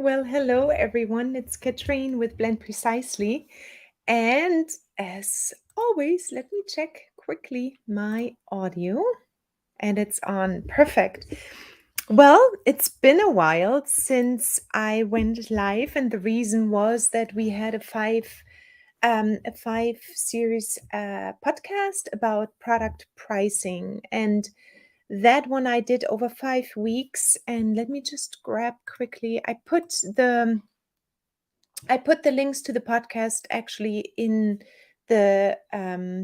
Well, hello everyone. It's Katrine with Blend Precisely. And as always, let me check quickly my audio. And it's on. Perfect. Well, it's been a while since I went live, and the reason was that we had a five series podcast about product pricing, and that one I did over 5 weeks. And let me just grab quickly. I put the links to the podcast actually in the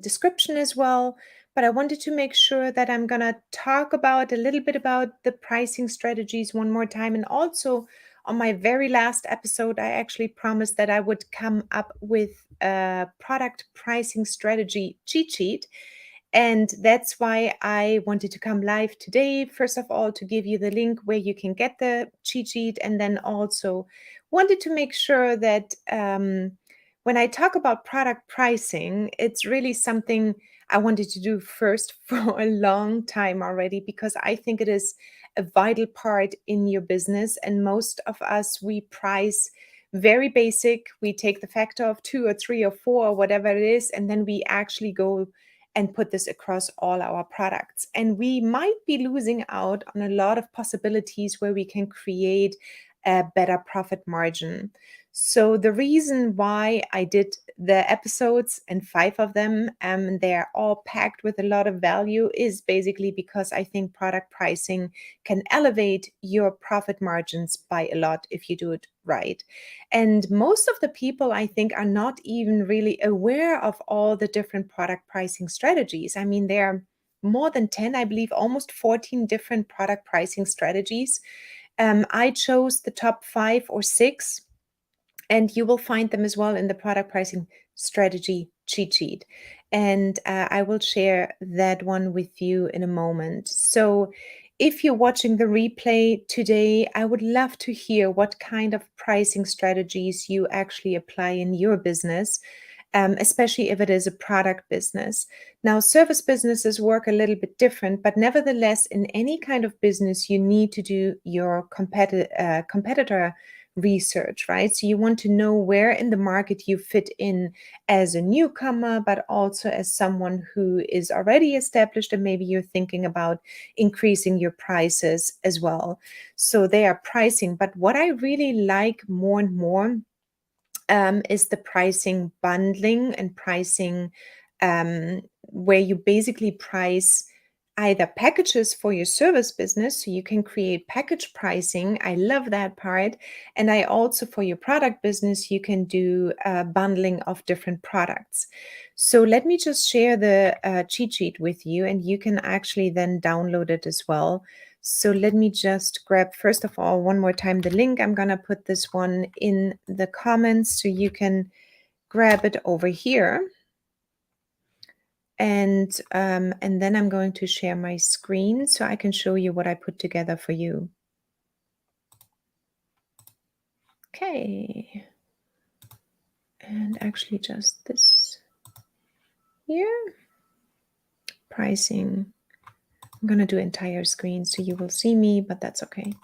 description as well. But I wanted to make sure that I'm going to talk about a little bit about the pricing strategies one more time. And also, on my very last episode, I actually promised that I would come up with a product pricing strategy cheat sheet. And that's why I wanted to come live today. First of all, to give you the link where you can get the cheat sheet, and then also wanted to make sure that when I talk about product pricing, it's really something I wanted to do first for a long time already, because I think it is a vital part in your business. And most of us, we price very basic. We take the factor of 2 or 3 or 4, or whatever it is, and then we actually go and put this across all our products. And we might be losing out on a lot of possibilities where we can create a better profit margin. So the reason why I did the episodes, and 5 of them, they're all packed with a lot of value, is basically because I think product pricing can elevate your profit margins by a lot if you do it right. And most of the people, I think, are not even really aware of all the different product pricing strategies. I mean, there are more than 10, I believe, almost 14 different product pricing strategies. I chose the top 5 or 6, and you will find them as well in the product pricing strategy cheat sheet. And I will share that one with you in a moment. So, if you're watching the replay today, I would love to hear what kind of pricing strategies you actually apply in your business, especially if it is a product business. Now, service businesses work a little bit different, but nevertheless, in any kind of business, you need to do your competitor research, right? So you want to know where in the market you fit in as a newcomer, but also as someone who is already established, and maybe you're thinking about increasing your prices as well. So they are pricing. But what I really like more and more is the pricing bundling and pricing, where you basically price either packages for your service business, so you can create package pricing. I love that part. And I also, for your product business, you can do bundling of different products. So let me just share the cheat sheet with you, and you can actually then download it as well. So let me just grab, first of all, one more time the link. I'm going to put this one in the comments so you can grab it over here. And then I'm going to share my screen so I can show you what I put together for you. Okay. And actually just this here. Pricing. I'm going to do entire screen so you will see me, but that's okay.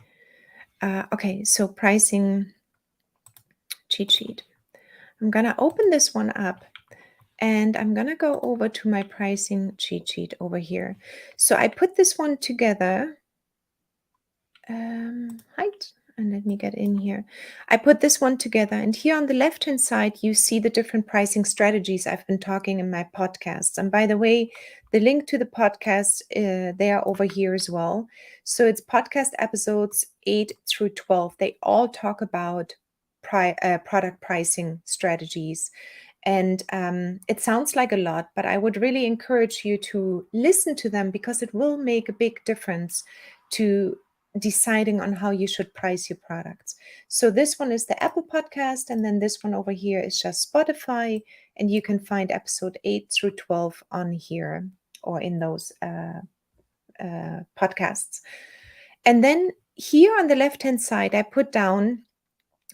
Okay, so pricing cheat sheet. I'm going to open this one up, and I'm going to go over to my pricing cheat sheet over here. So I put this one together. Height. And let me get in here. I put this one together, and here on the left-hand side, you see the different pricing strategies I've been talking in my podcasts. And by the way, the link to the podcast, they are over here as well. So it's podcast episodes 8 through 12. They all talk about product pricing strategies. And it sounds like a lot, but I would really encourage you to listen to them, because it will make a big difference to deciding on how you should price your products. So this one is the Apple podcast, and then this one over here is just Spotify, and you can find episode 8 through 12 on here or in those podcasts. And then here on the left-hand side, I put down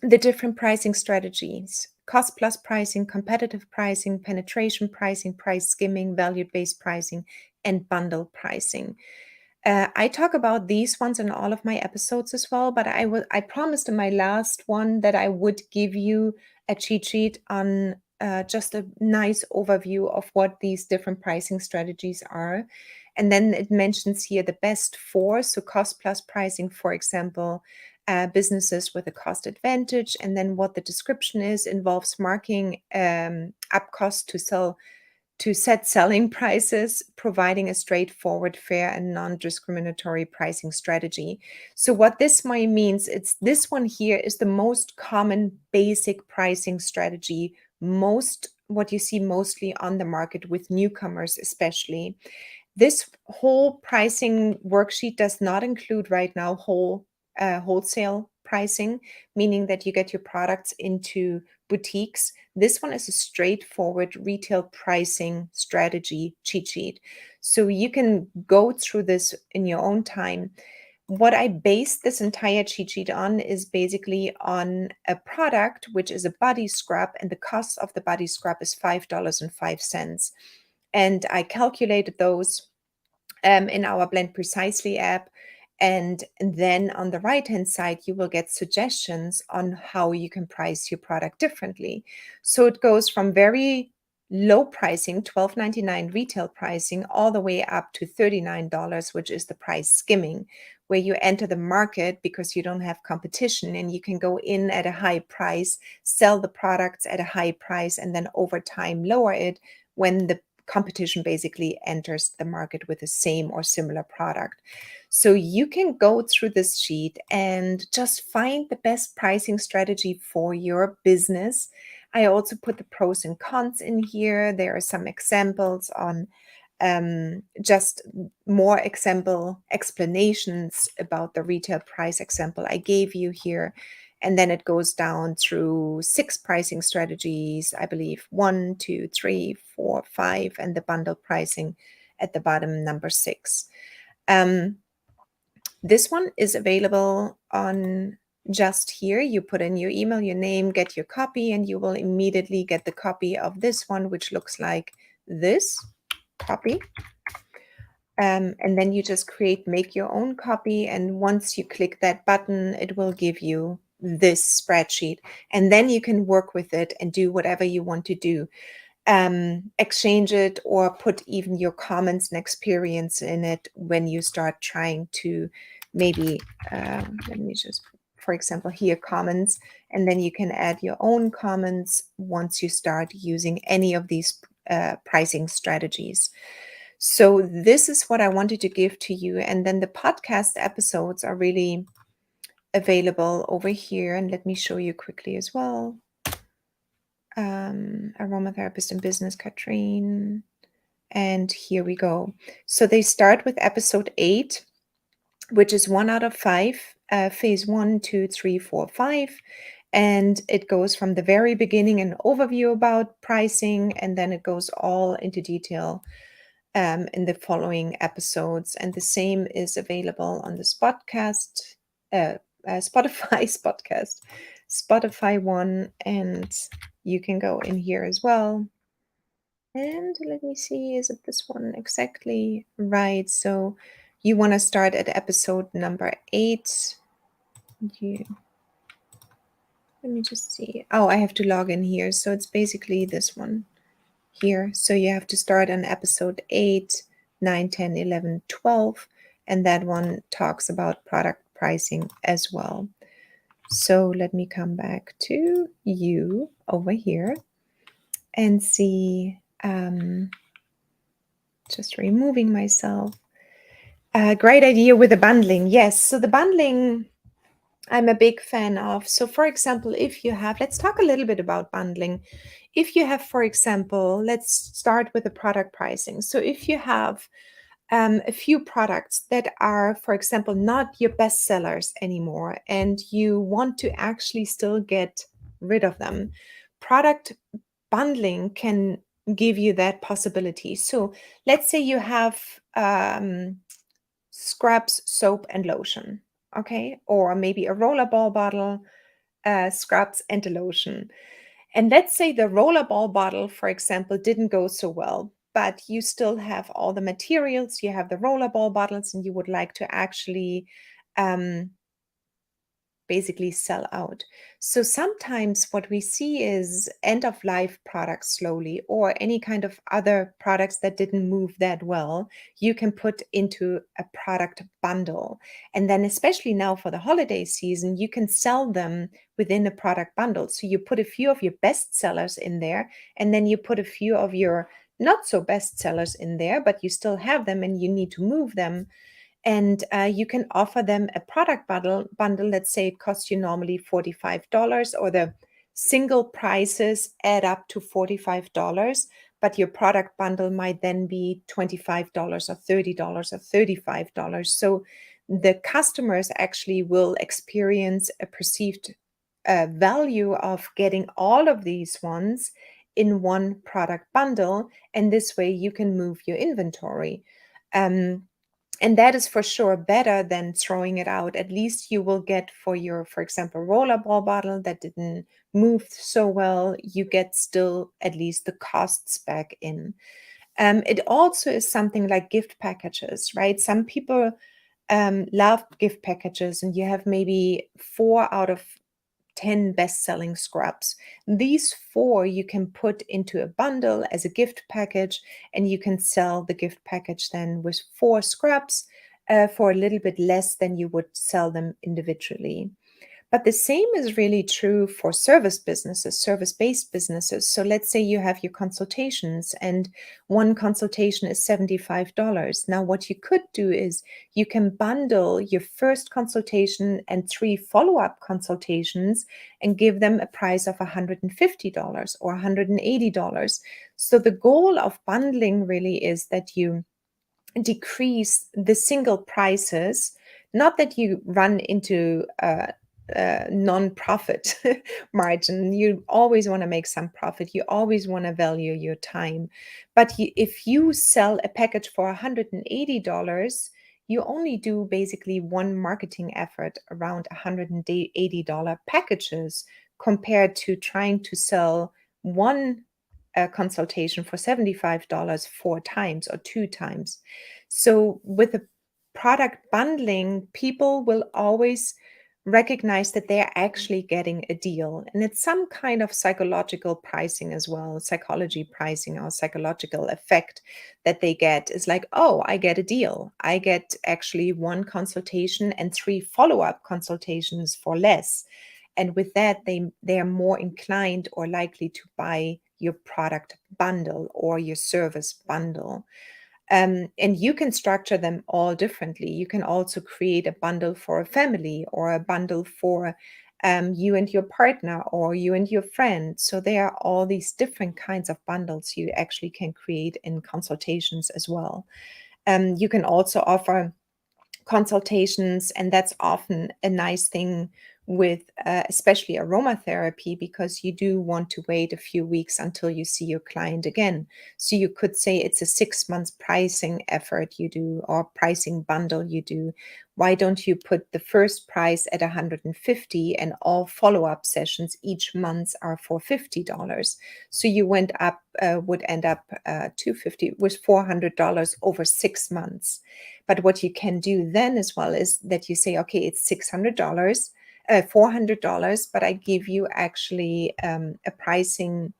the different pricing strategies: cost plus pricing, competitive pricing, penetration pricing, price skimming, value-based pricing, and bundle pricing. I talk about these ones in all of my episodes as well, but I promised in my last one that I would give you a cheat sheet on just a nice overview of what these different pricing strategies are. And then it mentions here the best four, so cost plus pricing, for example, businesses with a cost advantage, and then what the description is involves marking up cost to set selling prices, providing a straightforward, fair, and non-discriminatory pricing strategy. So what this might means, it's this one here is the most common basic pricing strategy, most what you see mostly on the market with newcomers especially. This whole pricing worksheet does not include right now wholesale pricing, meaning that you get your products into boutiques. This one is a straightforward retail pricing strategy cheat sheet. So you can go through this in your own time. What I base this entire cheat sheet on is basically on a product, which is a body scrub, and the cost of the body scrub is $5.05. And I calculated those in our Blend Precisely app. And then on the right hand side, you will get suggestions on how you can price your product differently. So it goes from very low pricing, $12.99 retail pricing, all the way up to $39, which is the price skimming, where you enter the market because you don't have competition and you can go in at a high price, sell the products at a high price, and then over time lower it when the competition basically enters the market with the same or similar product. So you can go through this sheet and just find the best pricing strategy for your business. I also put the pros and cons in here. There are some examples on just more explanations about the retail price example I gave you here. And then it goes down through 6 pricing strategies, I believe 1, 2, 3, 4, 5, and the bundle pricing at the bottom, number 6. This one is available on just here. You put in your email, your name, get your copy, and you will immediately get the copy of this one, which looks like this copy. And then you just make your own copy. And once you click that button, it will give you this spreadsheet. And then you can work with it and do whatever you want to do. Exchange it or put even your comments and experience in it when you start trying to maybe, let me just, for example, here comments, and then you can add your own comments once you start using any of these pricing strategies. So this is what I wanted to give to you. And then the podcast episodes are really available over here. And let me show you quickly as well. Aromatherapist in business, Katrine. And here we go. So they start with episode 8, which is 1 out of 5, phase 1, 2, 3, 4, 5. And it goes from the very beginning, an overview about pricing, and then it goes all into detail in the following episodes. And the same is available on the Spotcast, Spotify's podcast, Spotify one, and you can go in here as well. And let me see, is it this one exactly? Right. So you want to start at episode number 8. Let me just see. Oh, I have to log in here. So it's basically this one here. So you have to start on episode 8, 9, 10, 11, 12. And that one talks about product pricing as well. So let me come back to you over here and see, just removing myself. Great idea with the bundling. Yes. So the bundling, I'm a big fan of. So for example, if you have, let's talk a little bit about bundling. If you have, for example, let's start with the product pricing. So if you have a few products that are, for example, not your best sellers anymore, and you want to actually still get rid of them, product bundling can give you that possibility. So let's say you have scrubs, soap, and lotion, okay? Or maybe a rollerball bottle, scrubs, and a lotion. And let's say the rollerball bottle, for example, didn't go so well. but you still have all the materials, you have the rollerball bottles, and you would like to actually um, basically sell out. So sometimes what we see is end of life products slowly, or any kind of other products that didn't move that well, you can put into a product bundle. And then, especially now for the holiday season, you can sell them within a product bundle. So you put a few of your best sellers in there, and then you put a few of your not so best sellers in there, but you still have them and you need to move them, and you can offer them a product bundle. Let's say it costs you normally $45, or the single prices add up to $45, but your product bundle might then be $25 or $30 or $35. So the customers actually will experience a perceived value of getting all of these ones in one product bundle, and this way you can move your inventory. And that is for sure better than throwing it out. At least you will get for your, for example, rollerball bottle that didn't move so well, you get still at least the costs back in. It also is something like gift packages, right? Some people love gift packages, and you have maybe 4 out of 10 best-selling scrubs. These 4 you can put into a bundle as a gift package, and you can sell the gift package then with 4 scrubs for a little bit less than you would sell them individually. But the same is really true for service businesses, service-based businesses. So let's say you have your consultations, and one consultation is $75. Now, what you could do is you can bundle your first consultation and 3 follow-up consultations and give them a price of $150 or $180. So the goal of bundling really is that you decrease the single prices, not that you run into non-profit margin. You always want to make some profit. You always want to value your time. But if you sell a package for $180, you only do basically one marketing effort around $180 packages, compared to trying to sell one consultation for $75 4 times or 2 times. So with the product bundling, people will always recognize that they're actually getting a deal. And it's some kind of psychological pricing as well, psychology pricing or psychological effect that they get is like, oh, I get a deal. I get actually 1 consultation and 3 follow-up consultations for less. And with that, they are more inclined or likely to buy your product bundle or your service bundle. And you can structure them all differently. You can also create a bundle for a family, or a bundle for you and your partner, or you and your friend. So there are all these different kinds of bundles you actually can create in consultations as well. You can also offer consultations, and that's often a nice thing with especially aromatherapy, because you do want to wait a few weeks until you see your client again. So you could say it's a 6 months pricing effort you do, or pricing bundle you do. Why don't you put the first price at 150, and all follow-up sessions each month are for $50? So you would end up 250 with $400 over 6 months. But what you can do then as well is that you say, okay, it's $600, $400, but I give you actually a pricing.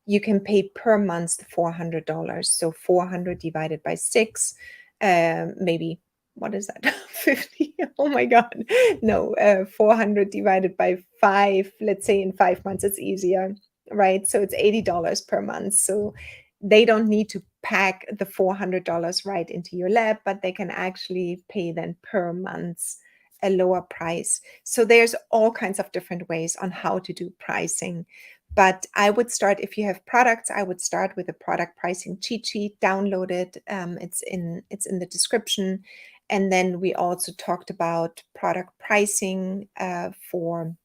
You can pay per month $400. So 400 divided by 6, maybe, what is that? 50? Oh my God. No, 400 divided by 5. Let's say in 5 months, it's easier, right? So it's $80 per month. So they don't need to pack the $400 right into your lab, but they can actually pay then per month a lower price. So there's all kinds of different ways on how to do pricing. But I would start, if you have products, I would start with a product pricing cheat sheet. Download it. It's in the description. And then we also talked about product pricing for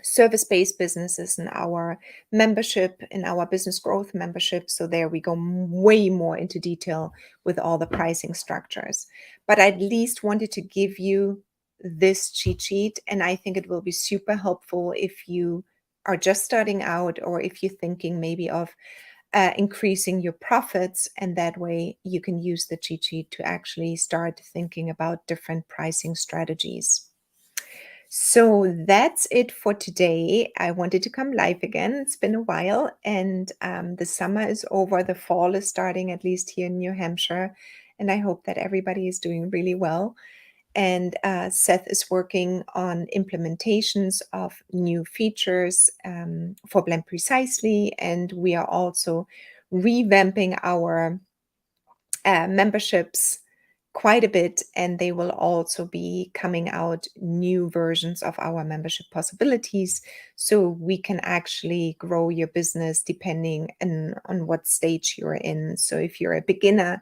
service-based businesses in our membership, in our business growth membership. So there we go way more into detail with all the pricing structures. But I at least wanted to give you this cheat sheet, and I think it will be super helpful if you are just starting out, or if you're thinking maybe of increasing your profits. And that way you can use the cheat sheet to actually start thinking about different pricing strategies. So that's it for today. I wanted to come live again. It's been a while, and the summer is over. The fall is starting, at least here in New Hampshire. And I hope that everybody is doing really well. And Seth is working on implementations of new features for Blend Precisely. And we are also revamping our memberships quite a bit, and they will also be coming out new versions of our membership possibilities, so we can actually grow your business depending on what stage you're in. So if you're a beginner,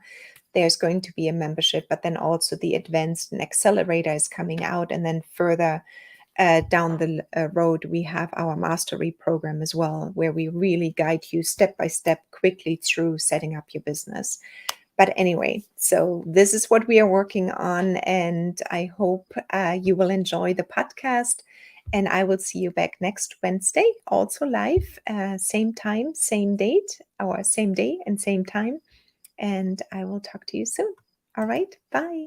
there's going to be a membership, but then also the advanced and accelerator is coming out, and then further down the road we have our mastery program as well, where we really guide you step by step quickly through setting up your business. But anyway, so this is what we are working on, and I hope you will enjoy the podcast. And I will see you back next Wednesday, also live, same time, same date, or same day and same time. And I will talk to you soon. All right, bye.